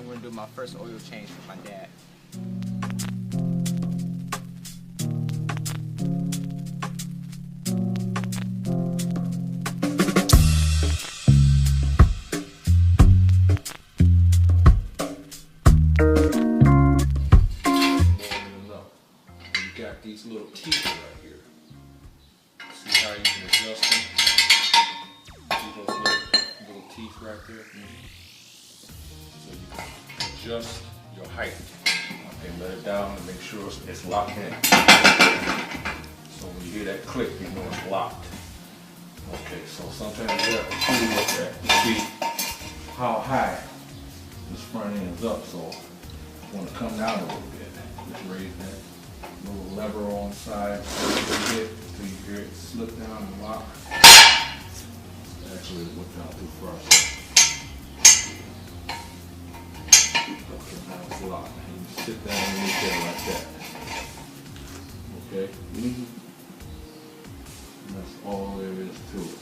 I'm going to do my first oil change for my dad. You got these little teeth right here. See how you can adjust them? See those little teeth right there? So you can adjust your height. Okay, let it down and make sure it's locked in. So when you hear that click, you know it's locked. Okay, so sometimes you have to tool with that to see how high this front end is up. So you want to come down a little bit. Just raise that little lever on the side a little bit until you hear it slip down and lock. Actually, it went down too far. Okay, now it's locked. You sit down underneath there like that. Okay? And that's all there is to it.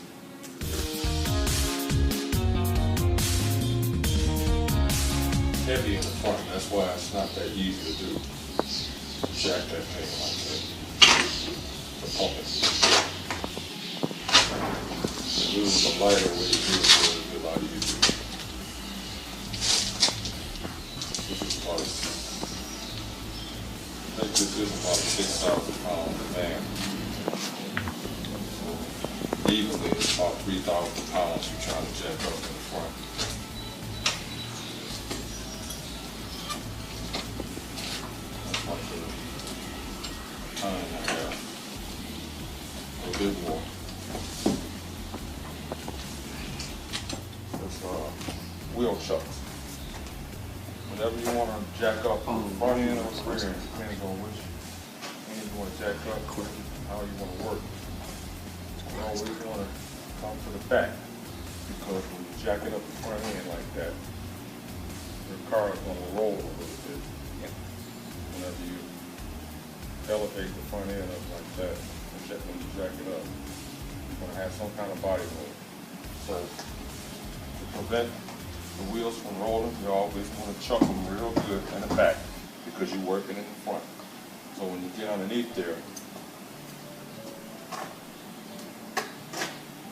Heavy in the front, that's why it's not that easy to do. Jack that thing like that. To pump it. Use a lighter way to do it, so it'll be a lot easier. This is about, I think this is about 6,000 pound man. So evenly it's about 3,000 pounds you're trying to jack up in the front. Time and a half, a bit more. That's wheel chucks. Whenever you want to jack up on the front end or the rear end, depending on which end you want to jack up, how you want to work. You always want to come to the back, because when you jack it up the front end like that, your car is going to roll a little bit. Whenever you elevate the front end up like that, when you jack it up, you're going to have some kind of body roll. So to prevent the wheels from rolling, you always want to chuck them real good in the back, because you're working in the front. So when you get underneath there,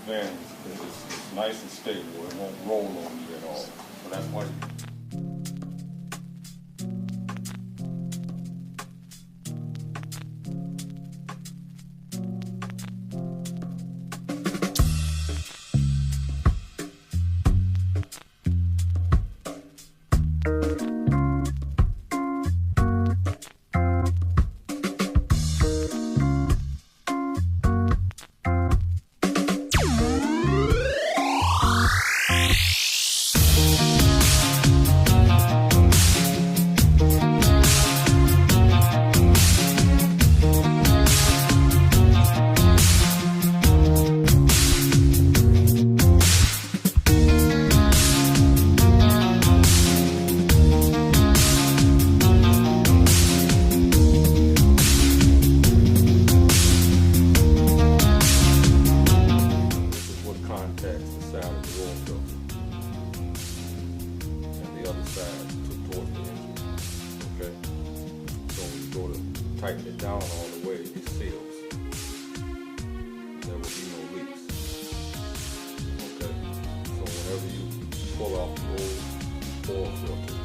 then it's nice and stable. It won't roll on you at all. So that's why tighten it down all the way, it seals. There will be no leaks. Okay? So whenever you pull off the old oil filter,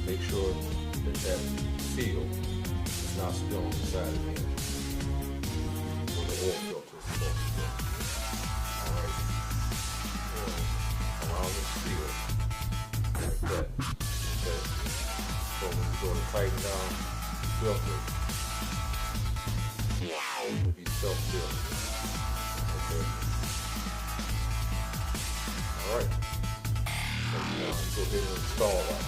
make sure that that seal is not still on the side of the engine, where the oil filter is supposed to be. Alright? Around the seal, like that. Okay? So when you go to tighten down the filter, it will be self-sealing. Okay. Alright. So now go ahead and install that.